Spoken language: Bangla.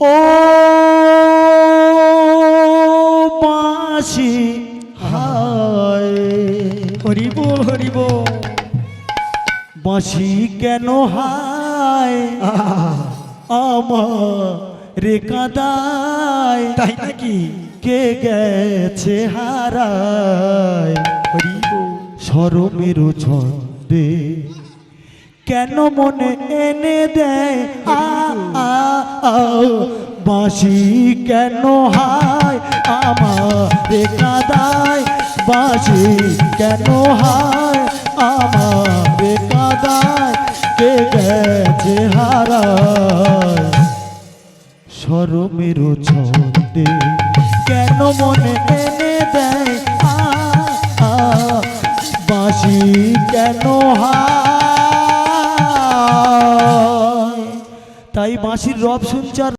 ও বাঁশি হায় হরি বল হরি বল। বাঁশি কেন হায় আমার কাদায়, তাই নাকি? কে গেছে হারায় হরি বল। শরমের ছন্দে কেন মনে এনে দেয় আ আ আ বাঁশি কেন হায় আমার কাদায়, বাঁশি কেন হায় আমার কাদায়, কে গেছে হারায় শরমের ছন্দে কেন মনে এনে দেয় আ আ বাঁশি কেন হায়। তাই বাঁশির রব শুনছে।